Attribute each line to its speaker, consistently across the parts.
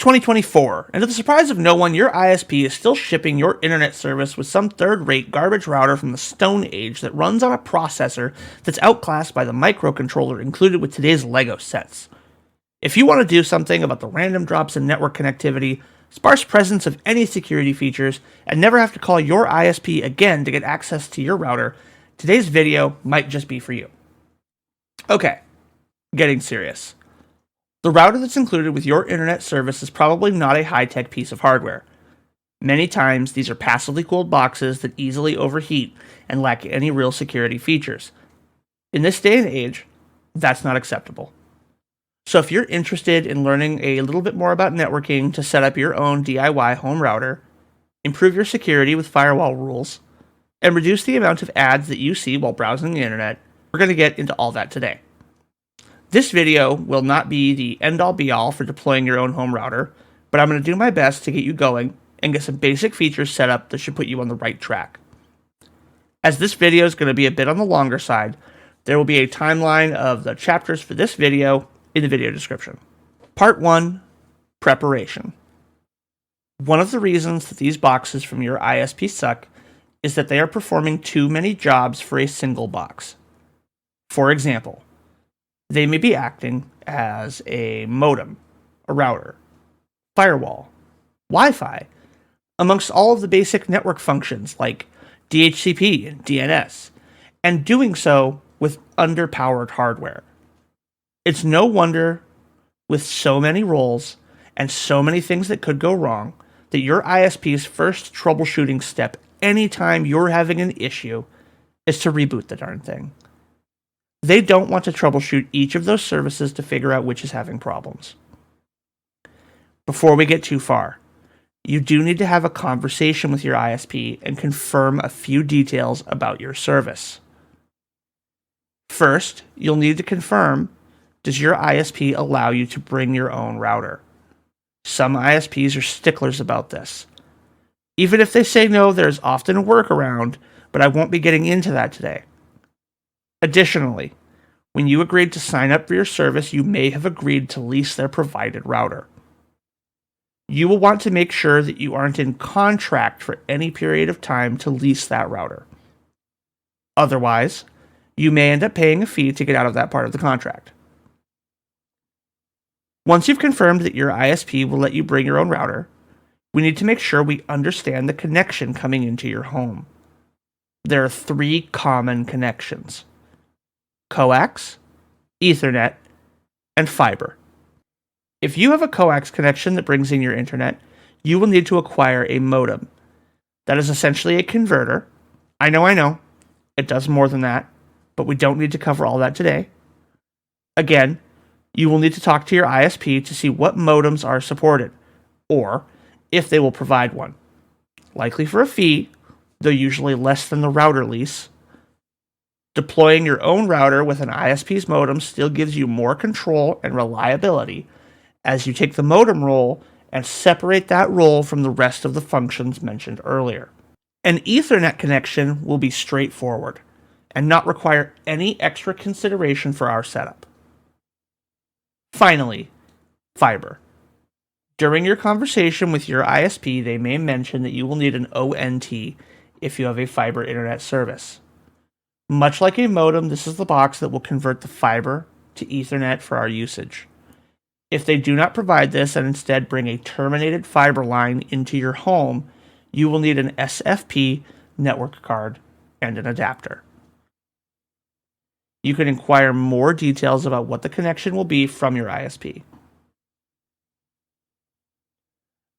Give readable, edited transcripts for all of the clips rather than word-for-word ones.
Speaker 1: 2024, and to the surprise of no one, your ISP is still shipping your internet service with some third-rate garbage router from the Stone Age that runs on a processor that's outclassed by the microcontroller included with today's LEGO sets. If you want to do something about the random drops in network connectivity, sparse presence of any security features, and never have to call your ISP again to get access to your router, today's video might just be for you. Okay, getting serious. The router that's included with your internet service is probably not a high-tech piece of hardware. Many times, these are passively cooled boxes that easily overheat and lack any real security features. In this day and age, that's not acceptable. So if you're interested in learning a little bit more about networking to set up your own DIY home router, improve your security with firewall rules, and reduce the amount of ads that you see while browsing the internet, we're going to get into all that today. This video will not be the end-all be-all for deploying your own home router, but I'm going to do my best to get you going and get some basic features set up that should put you on the right track. As this video is going to be a bit on the longer side, there will be a timeline of the chapters for this video in the video description. Part 1, Preparation. One of the reasons that these boxes from your ISP suck is that they are performing too many jobs for a single box. For example, they may be acting as a modem, a router, firewall, Wi-Fi, amongst all of the basic network functions like DHCP and DNS, and doing so with underpowered hardware. It's no wonder, with so many roles and so many things that could go wrong, that your ISP's first troubleshooting step anytime you're having an issue is to reboot the darn thing. They don't want to troubleshoot each of those services to figure out which is having problems. Before we get too far, you do need to have a conversation with your ISP and confirm a few details about your service. First, you'll need to confirm, does your ISP allow you to bring your own router? Some ISPs are sticklers about this. Even if they say no, there's often a workaround, but I won't be getting into that today. Additionally, when you agreed to sign up for your service, you may have agreed to lease their provided router. You will want to make sure that you aren't in contract for any period of time to lease that router. Otherwise, you may end up paying a fee to get out of that part of the contract. Once you've confirmed that your ISP will let you bring your own router, we need to make sure we understand the connection coming into your home. There are 3 common connections: coax, Ethernet, and fiber. If you have a coax connection that brings in your internet, you will need to acquire a modem. That is essentially a converter. I know, it does more than that, but we don't need to cover all that today. Again, you will need to talk to your ISP to see what modems are supported, or if they will provide one. Likely for a fee, though usually less than the router lease. Deploying your own router with an ISP's modem still gives you more control and reliability as you take the modem role and separate that role from the rest of the functions mentioned earlier. An Ethernet connection will be straightforward and not require any extra consideration for our setup. Finally, fiber. During your conversation with your ISP, they may mention that you will need an ONT if you have a fiber internet service. Much like a modem, this is the box that will convert the fiber to Ethernet for our usage. If they do not provide this and instead bring a terminated fiber line into your home, you will need an SFP network card and an adapter. You can inquire more details about what the connection will be from your ISP.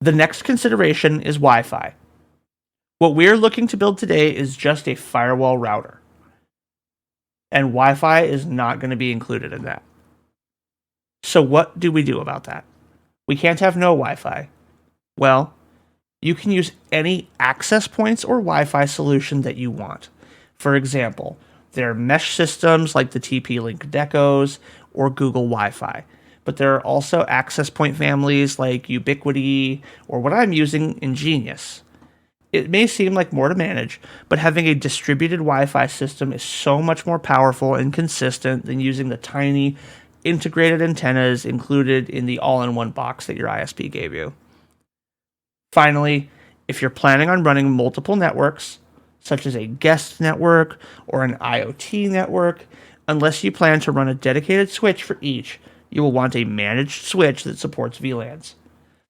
Speaker 1: The next consideration is Wi-Fi. What we're looking to build today is just a firewall router, and Wi-Fi is not going to be included in that. So what do we do about that? We can't have no Wi-Fi. Well, you can use any access points or Wi-Fi solution that you want. For example, there are mesh systems like the TP-Link Decos or Google Wi-Fi. But there are also access point families like Ubiquiti or what I'm using, Ingenious. It may seem like more to manage, but having a distributed Wi-Fi system is so much more powerful and consistent than using the tiny integrated antennas included in the all-in-one box that your ISP gave you. Finally, if you're planning on running multiple networks, such as a guest network or an IoT network, unless you plan to run a dedicated switch for each, you will want a managed switch that supports VLANs.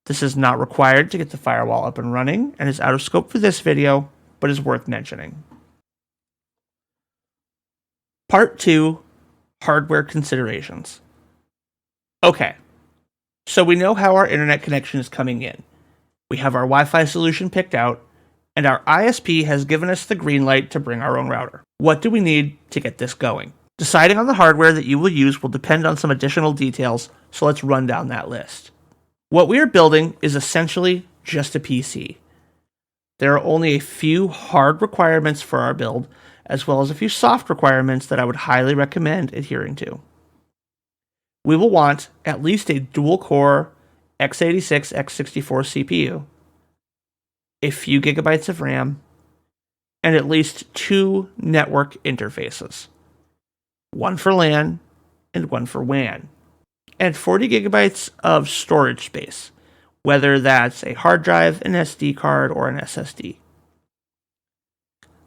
Speaker 1: This is not required to get the firewall up and running and is out of scope for this video, but is worth mentioning. Part 2, Hardware Considerations. Okay, so we know how our internet connection is coming in. We have our Wi-Fi solution picked out, and our ISP has given us the green light to bring our own router. What do we need to get this going? Deciding on the hardware that you will use will depend on some additional details, so let's run down that list. What we are building is essentially just a PC. There are only a few hard requirements for our build, as well as a few soft requirements that I would highly recommend adhering to. We will want at least a dual-core x86, x64 CPU, a few gigabytes of RAM, and at least 2 network interfaces, one for LAN and one for WAN, and 40 gigabytes of storage space, whether that's a hard drive, an SD card, or an SSD.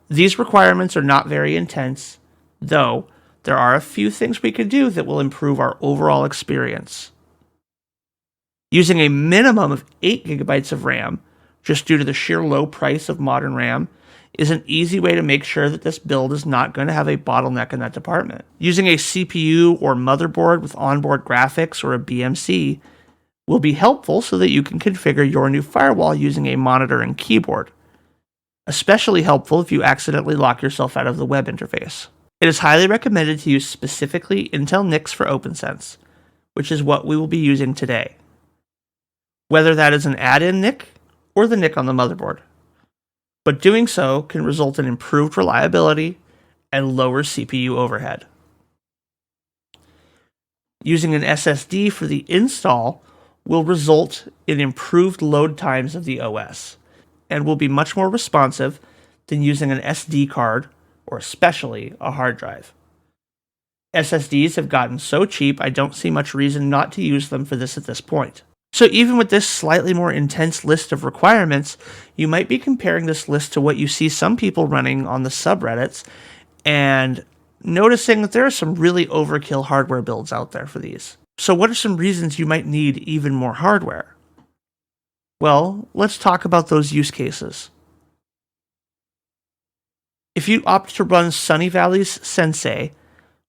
Speaker 1: These requirements are not very intense, though there are a few things we can do that will improve our overall experience. Using a minimum of 8 gigabytes of RAM, just due to the sheer low price of modern RAM, is an easy way to make sure that this build is not going to have a bottleneck in that department. Using a CPU or motherboard with onboard graphics or a BMC will be helpful so that you can configure your new firewall using a monitor and keyboard. Especially helpful if you accidentally lock yourself out of the web interface. It is highly recommended to use specifically Intel NICs for Opnsense, which is what we will be using today. Whether that is an add-in NIC or the NIC on the motherboard. But doing so can result in improved reliability and lower CPU overhead. Using an SSD for the install will result in improved load times of the OS, and will be much more responsive than using an SD card or especially a hard drive. SSDs have gotten so cheap I don't see much reason not to use them for this at this point. So even with this slightly more intense list of requirements, you might be comparing this list to what you see some people running on the subreddits and noticing that there are some really overkill hardware builds out there for these. So what are some reasons you might need even more hardware? Well, let's talk about those use cases. If you opt to run Sunny Valley's Sensei,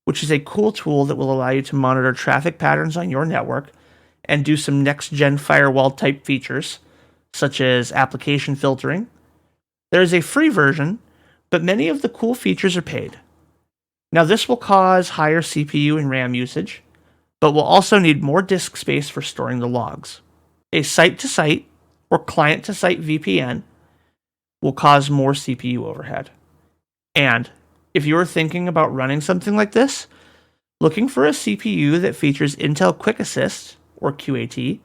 Speaker 1: which is a cool tool that will allow you to monitor traffic patterns on your network and do some next-gen firewall type features, such as application filtering, there is a free version, but many of the cool features are paid. Now this will cause higher CPU and RAM usage, but will also need more disk space for storing the logs. A site-to-site or client-to-site VPN will cause more CPU overhead. And if you are thinking about running something like this, looking for a CPU that features Intel Quick Assist, or QAT,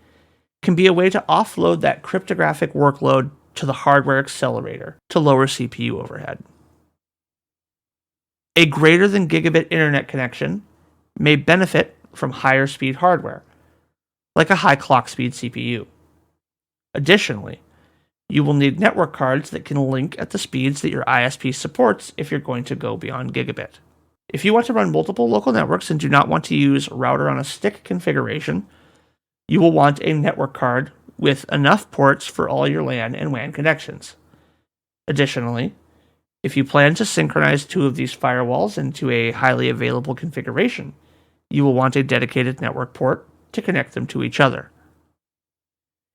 Speaker 1: can be a way to offload that cryptographic workload to the hardware accelerator to lower CPU overhead. A greater than gigabit internet connection may benefit from higher speed hardware, like a high clock speed CPU. Additionally, you will need network cards that can link at the speeds that your ISP supports if you're going to go beyond gigabit. If you want to run multiple local networks and do not want to use router on a stick configuration, you will want a network card with enough ports for all your LAN and WAN connections. Additionally, if you plan to synchronize 2 of these firewalls into a highly available configuration, you will want a dedicated network port to connect them to each other.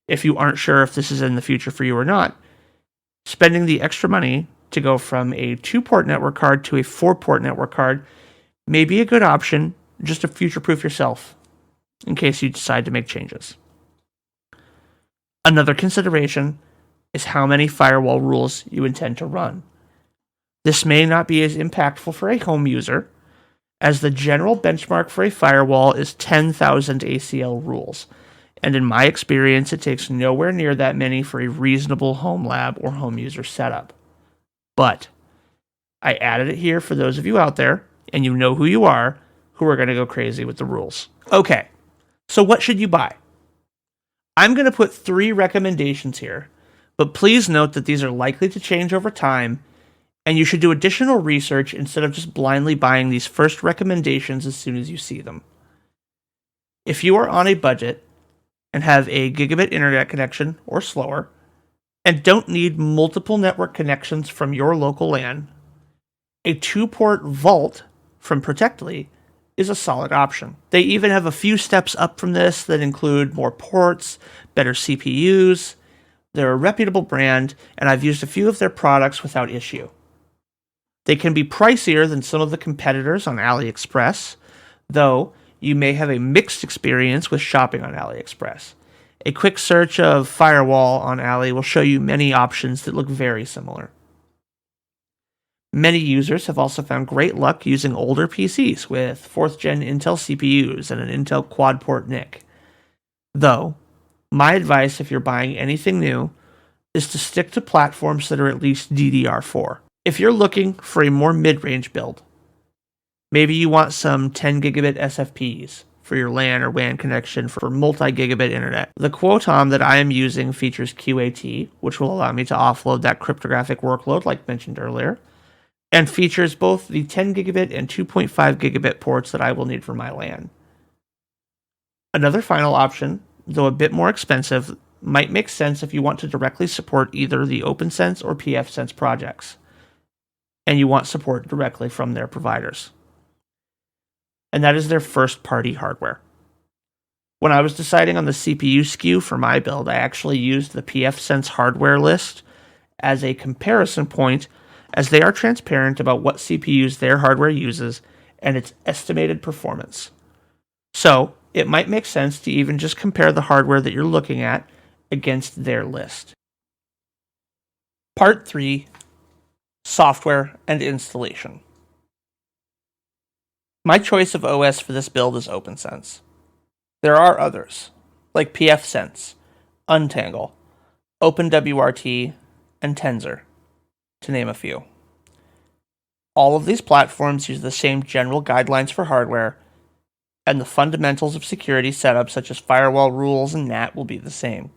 Speaker 1: If you aren't sure if this is in the future for you or not, spending the extra money to go from a 2-port network card to a 4-port network card may be a good option just to future-proof yourself in case you decide to make changes. Another consideration is how many firewall rules you intend to run. This may not be as impactful for a home user, as the general benchmark for a firewall is 10,000 ACL rules, and in my experience it takes nowhere near that many for a reasonable home lab or home user setup. But I added it here for those of you out there, and you know who you are, who are going to go crazy with the rules. Okay, so what should you buy? I'm going to put 3 recommendations here, but please note that these are likely to change over time, and you should do additional research instead of just blindly buying these first recommendations as soon as you see them. If you are on a budget and have a gigabit internet connection or slower, and don't need multiple network connections from your local LAN, a 2-port Vault from Protectly is a solid option. They even have a few steps up from this that include more ports, better CPUs. They're a reputable brand, and I've used a few of their products without issue. They can be pricier than some of the competitors on AliExpress, though you may have a mixed experience with shopping on AliExpress. A quick search of Firewall on Ali will show you many options that look very similar. Many users have also found great luck using older PCs with 4th gen Intel CPUs and an Intel quad-port NIC. Though, my advice if you're buying anything new is to stick to platforms that are at least DDR4. If you're looking for a more mid-range build, maybe you want some 10 gigabit SFPs for your LAN or WAN connection for multi-gigabit internet. The Quotom that I am using features QAT, which will allow me to offload that cryptographic workload like mentioned earlier, and features both the 10 gigabit and 2.5 gigabit ports that I will need for my LAN. Another final option, though a bit more expensive, might make sense if you want to directly support either the Opnsense or pfSense projects, and you want support directly from their providers. And that is their first-party hardware. When I was deciding on the CPU SKU for my build, I actually used the pfSense hardware list as a comparison point, as they are transparent about what CPUs their hardware uses and its estimated performance. So, it might make sense to even just compare the hardware that you're looking at against their list. Part 3, Software and Installation. My choice of OS for this build is Opnsense. There are others, like pfSense, Untangle, OpenWRT, and Tensor, to name a few. All of these platforms use the same general guidelines for hardware, and the fundamentals of security setup such as firewall rules and NAT will be the same.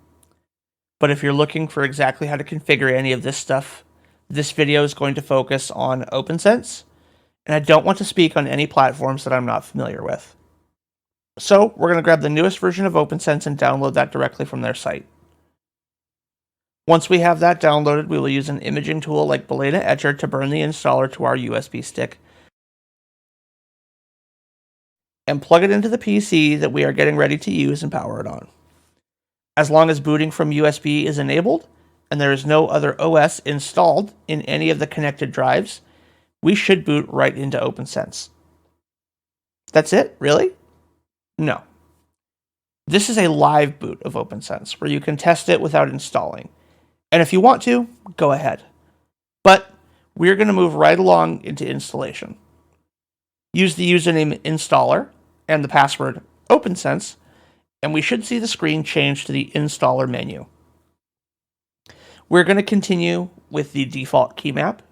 Speaker 1: But if you're looking for exactly how to configure any of this stuff, this video is going to focus on Opnsense, and I don't want to speak on any platforms that I'm not familiar with. So, we're going to grab the newest version of Opnsense and download that directly from their site. Once we have that downloaded, we will use an imaging tool like Balena Etcher to burn the installer to our USB stick and plug it into the PC that we are getting ready to use and power it on. As long as booting from USB is enabled and there is no other OS installed in any of the connected drives, we should boot right into Opnsense. That's it? Really? No. This is a live boot of Opnsense where you can test it without installing. And if you want to, go ahead. But we're going to move right along into installation. Use the username installer and the password Opnsense, and we should see the screen change to the installer menu. We're going to continue with the default key map.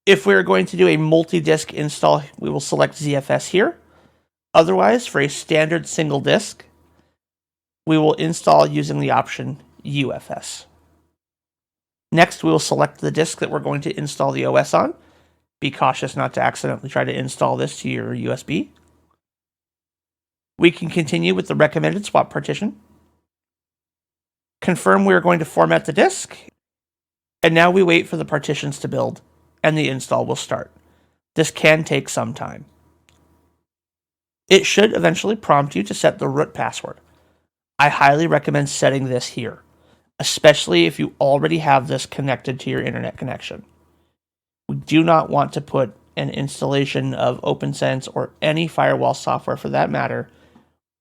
Speaker 1: If we're going to do a multi-disk install, we will select ZFS here. Otherwise, for a standard single disk, we will install using the option UFS. Next, we will select the disk that we're going to install the OS on. Be cautious not to accidentally try to install this to your USB. We can continue with the recommended swap partition. Confirm we are going to format the disk. And now we wait for the partitions to build, and the install will start. This can take some time. It should eventually prompt you to set the root password. I highly recommend setting this here, especially if you already have this connected to your internet connection. We do not want to put an installation of Opnsense or any firewall software for that matter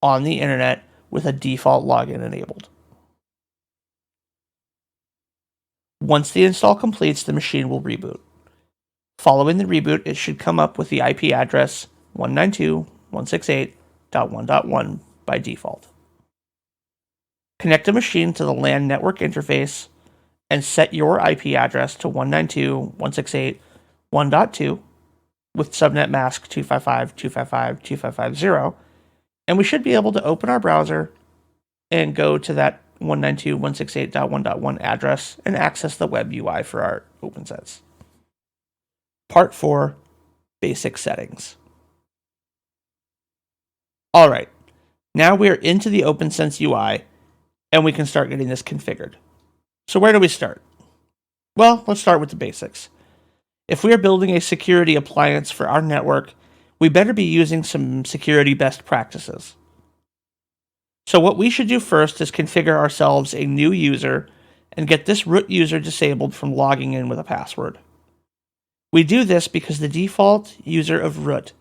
Speaker 1: on the internet with a default login enabled. Once the install completes, the machine will reboot. Following the reboot, it should come up with the IP address 192.168.1.1 by default. Connect a machine to the LAN network interface and set your IP address to 192.168.1.2 with subnet mask 255.255.255.0, and we should be able to open our browser and go to that 192.168.1.1 address and access the web UI for our Opnsense. Part 4, Basic Settings. All right, now we are into the Opnsense UI, and we can start getting this configured. So where do we start? Well, let's start with the basics. If we are building a security appliance for our network, we better be using some security best practices. So what we should do first is configure ourselves a new user and get this root user disabled from logging in with a password. We do this because the default user of root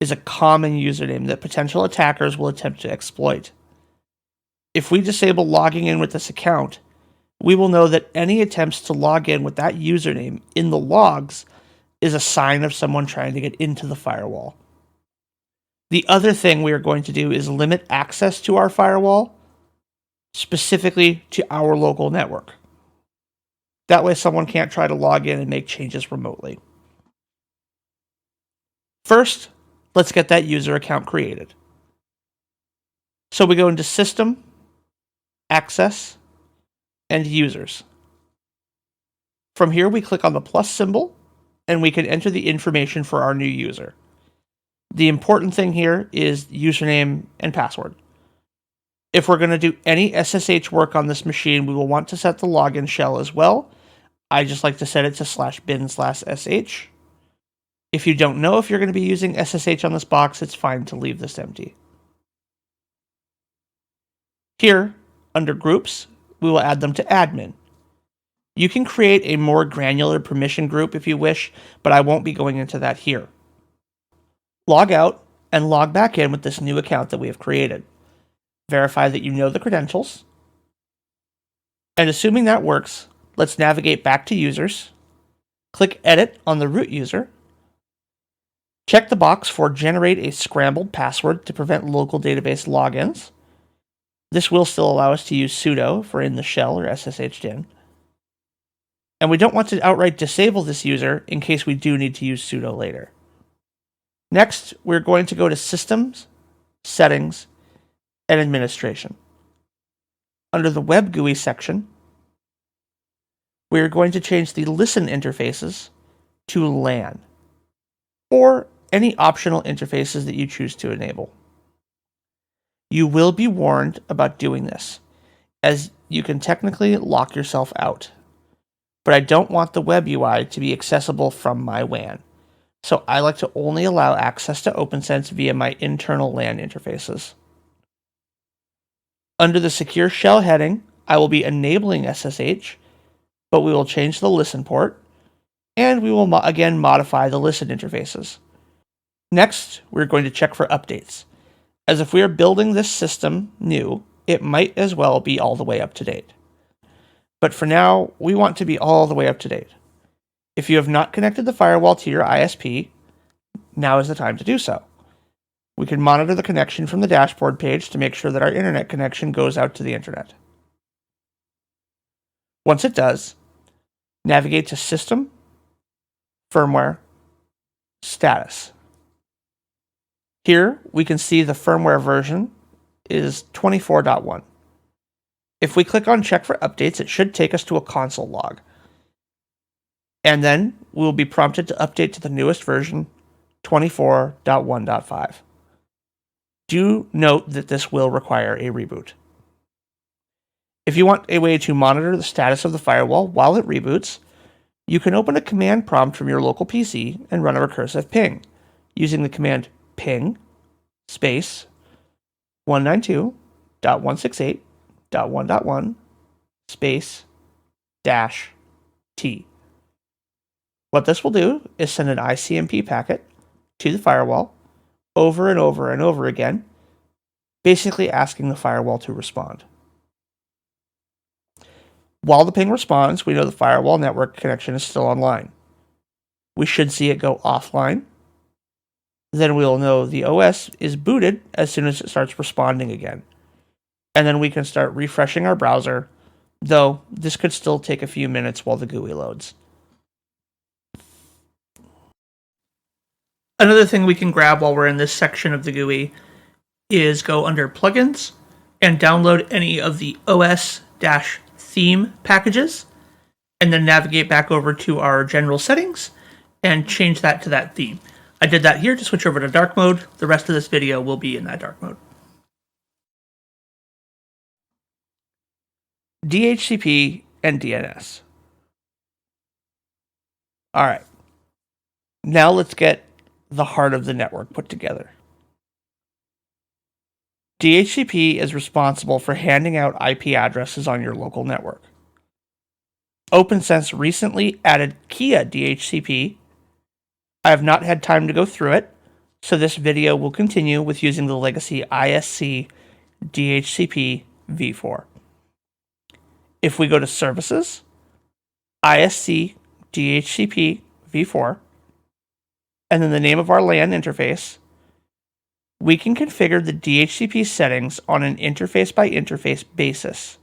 Speaker 1: is a common username that potential attackers will attempt to exploit. If we disable logging in with this account, we will know that any attempts to log in with that username in the logs is a sign of someone trying to get into the firewall. The other thing we are going to do is limit access to our firewall, specifically to our local network. That way someone can't try to log in and make changes remotely. First, let's get that user account created. So we go into System, Access, and Users. From here, we click on the plus symbol, and we can enter the information for our new user. The important thing here is username and password. If we're going to do any SSH work on this machine, we will want to set the login shell as well. I just like to set it to /bin/sh. If you don't know if you're going to be using SSH on this box, it's fine to leave this empty. Here, under Groups, we will add them to Admin. You can create a more granular permission group if you wish, but I won't be going into that here. Log out and log back in with this new account that we have created. Verify that you know the credentials. And assuming that works, let's navigate back to Users. Click Edit on the root user. Check the box for Generate a Scrambled Password to prevent local database logins. This will still allow us to use sudo for in the shell or SSH'd in. And we don't want to outright disable this user in case we do need to use sudo later. Next, we're going to go to Systems, Settings, and Administration. Under the Web GUI section, we are going to change the Listen interfaces to LAN, or any optional interfaces that you choose to enable. You will be warned about doing this, as you can technically lock yourself out. But I don't want the web UI to be accessible from my WAN, so I like to only allow access to Opnsense via my internal LAN interfaces. Under the Secure Shell heading, I will be enabling SSH, but we will change the listen port, and we will again modify the listen interfaces. Next, we're going to check for updates, as if we are building this system new, it might as well be all the way up to date. But for now, we want to be all the way up to date. If you have not connected the firewall to your ISP, now is the time to do so. We can monitor the connection from the dashboard page to make sure that our internet connection goes out to the internet. Once it does, navigate to System, Firmware, Status. Here, we can see the firmware version is 24.1. If we click on Check for Updates, it should take us to a console log. And then we will be prompted to update to the newest version, 24.1.5. Do note that this will require a reboot. If you want a way to monitor the status of the firewall while it reboots, you can open a command prompt from your local PC and run a recursive ping using the command ping space 192.168.1.1 space dash T. What this will do is send an ICMP packet to the firewall over and over and over again, basically asking the firewall to respond. While the ping responds, we know the firewall network connection is still online. We should see it go offline. Then we'll know the OS is booted as soon as it starts responding again. And then we can start refreshing our browser, though this could still take a few minutes while the GUI loads. Another thing we can grab while we're in this section of the GUI is go under Plugins and download any of the OS-theme packages, and then navigate back over to our general settings and change that to that theme. I did that here to switch over to dark mode. The rest of this video will be in that dark mode. DHCP and DNS. All right. Now let's get the heart of the network put together. DHCP is responsible for handing out IP addresses on your local network. Opnsense recently added Kia DHCP. I have not had time to go through it, so this video will continue with using the legacy ISC DHCP v4. If we go to Services, ISC DHCP v4, and then the name of our LAN interface, we can configure the DHCP settings on an interface-by-interface basis.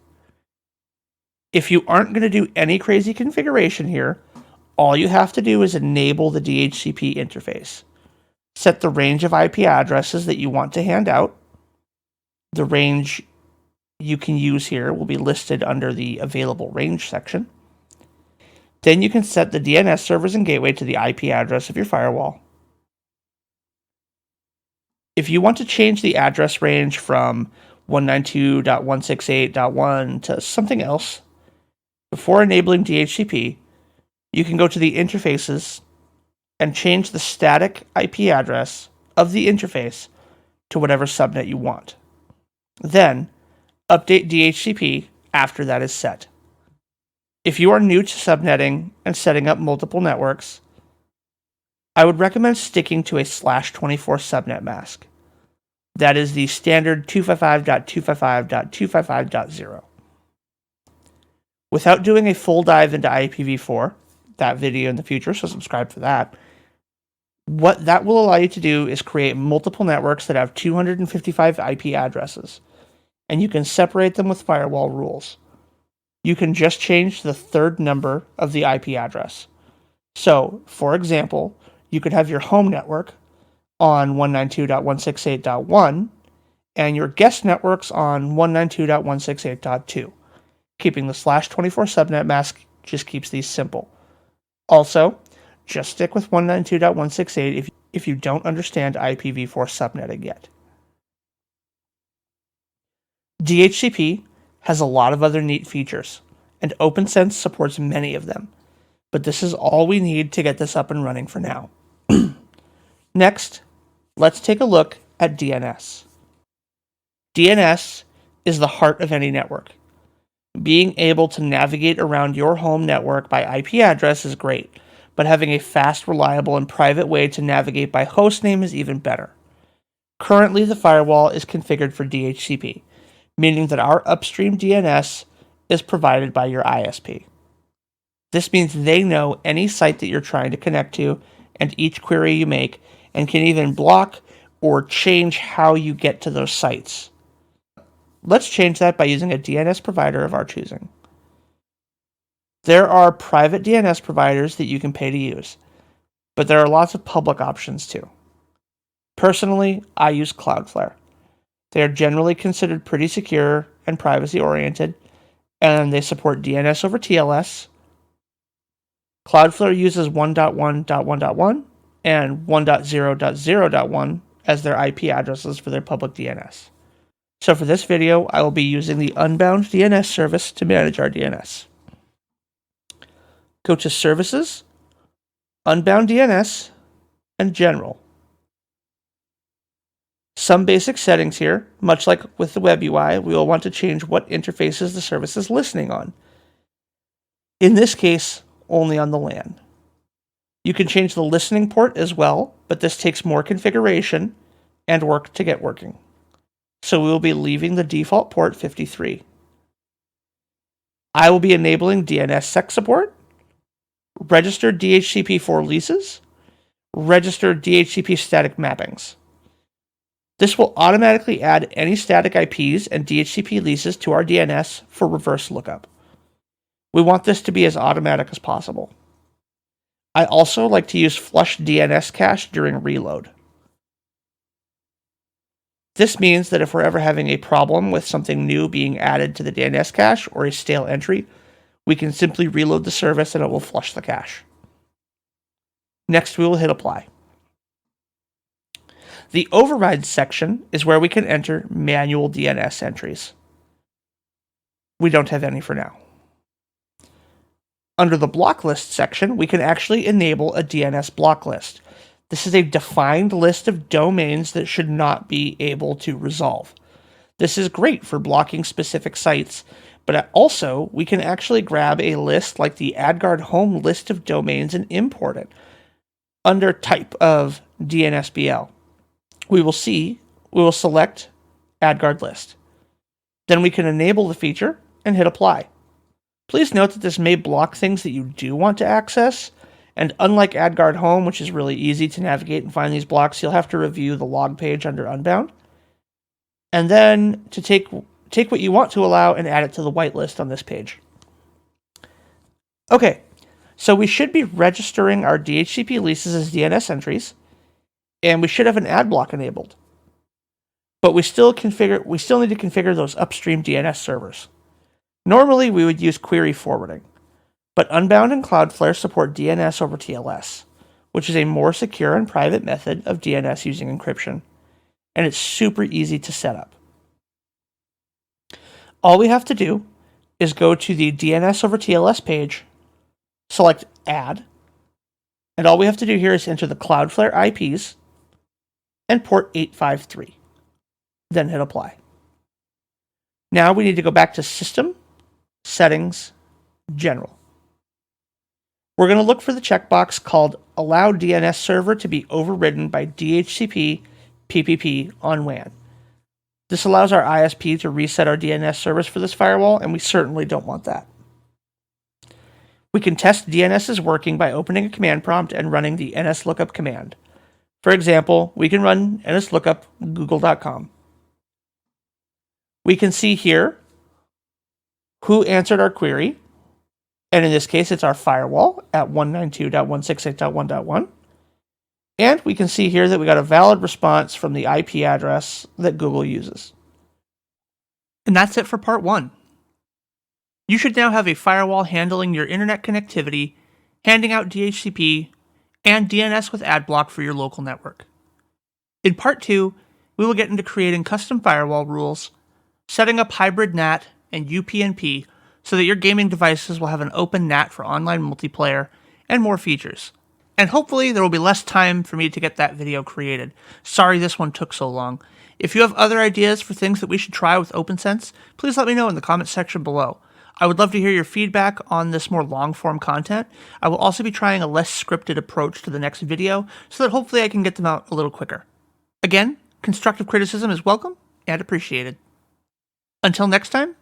Speaker 1: If you aren't going to do any crazy configuration here, all you have to do is enable the DHCP interface. Set the range of IP addresses that you want to hand out. The range you can use here will be listed under the Available Range section. Then you can set the DNS servers and gateway to the IP address of your firewall. If you want to change the address range from 192.168.1 to something else, before enabling DHCP, you can go to the interfaces and change the static IP address of the interface to whatever subnet you want. Then, update DHCP after that is set. If you are new to subnetting and setting up multiple networks, I would recommend sticking to a /24 subnet mask. That is the standard 255.255.255.0. Without doing a full dive into IPv4, that video in the future, so subscribe for that, what that will allow you to do is create multiple networks that have 255 IP addresses, and you can separate them with firewall rules. You can just change the third number of the IP address. So, for example, you could have your home network on 192.168.1 and your guest networks on 192.168.2. Keeping the /24 subnet mask just keeps these simple. Also, just stick with 192.168 if you don't understand IPv4 subnetting yet. DHCP has a lot of other neat features, and Opnsense supports many of them, but this is all we need to get this up and running for now. Next, let's take a look at DNS. DNS is the heart of any network. Being able to navigate around your home network by IP address is great, but having a fast, reliable, and private way to navigate by hostname is even better. Currently, the firewall is configured for DHCP, meaning that our upstream DNS is provided by your ISP. This means they know any site that you're trying to connect to and each query you make, and can even block or change how you get to those sites. Let's change that by using a DNS provider of our choosing. There are private DNS providers that you can pay to use, but there are lots of public options too. Personally, I use Cloudflare. They are generally considered pretty secure and privacy-oriented, and they support DNS over TLS. Cloudflare uses 1.1.1.1 and 1.0.0.1 as their IP addresses for their public DNS. So for this video, I will be using the Unbound DNS service to manage our DNS. Go to Services, Unbound DNS, and General. Some basic settings here, much like with the web UI, we will want to change what interfaces the service is listening on. In this case, only on the LAN. You can change the listening port as well, but this takes more configuration and work to get working. So we will be leaving the default port 53. I will be enabling DNSSEC support, registered DHCP4 leases, registered DHCP static mappings. This will automatically add any static IPs and DHCP leases to our DNS for reverse lookup. We want this to be as automatic as possible. I also like to use flush DNS cache during reload. This means that if we're ever having a problem with something new being added to the DNS cache or a stale entry, we can simply reload the service and it will flush the cache. Next, we will hit apply. The override section is where we can enter manual DNS entries. We don't have any for now. Under the block list section, we can actually enable a DNS block list. This is a defined list of domains that should not be able to resolve. This is great for blocking specific sites, but also we can actually grab a list like the AdGuard home list of domains and import it. Under type of DNSBL, we will select AdGuard list. Then we can enable the feature and hit apply. Please note that this may block things that you do want to access, and unlike AdGuard Home, which is really easy to navigate and find these blocks, you'll have to review the log page under Unbound, and then to take what you want to allow and add it to the whitelist on this page. Okay, so we should be registering our DHCP leases as DNS entries, and we should have an Adblock enabled. But we still need to configure those upstream DNS servers. Normally, we would use query forwarding, but Unbound and Cloudflare support DNS over TLS, which is a more secure and private method of DNS using encryption, and it's super easy to set up. All we have to do is go to the DNS over TLS page, select Add, and all we have to do here is enter the Cloudflare IPs and port 853. Then hit apply. Now we need to go back to System, Settings, General. We're going to look for the checkbox called Allow DNS Server to be overridden by DHCP PPP on WAN. This allows our ISP to reset our DNS service for this firewall, and we certainly don't want that. We can test DNS is working by opening a command prompt and running the nslookup command. For example, we can run nslookup google.com. We can see here who answered our query, and in this case, it's our firewall at 192.168.1.1. And we can see here that we got a valid response from the IP address that Google uses. And that's it for part 1. You should now have a firewall handling your internet connectivity, handing out DHCP, and DNS with Adblock for your local network. In part 2, we will get into creating custom firewall rules, setting up hybrid NAT and UPnP so that your gaming devices will have an open NAT for online multiplayer and more features. And hopefully there will be less time for me to get that video created. Sorry this one took so long. If you have other ideas for things that we should try with Opnsense, please let me know in the comments section below. I would love to hear your feedback on this more long-form content. I will also be trying a less scripted approach to the next video so that hopefully I can get them out a little quicker. Again, constructive criticism is welcome and appreciated. Until next time,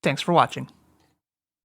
Speaker 1: thanks for watching.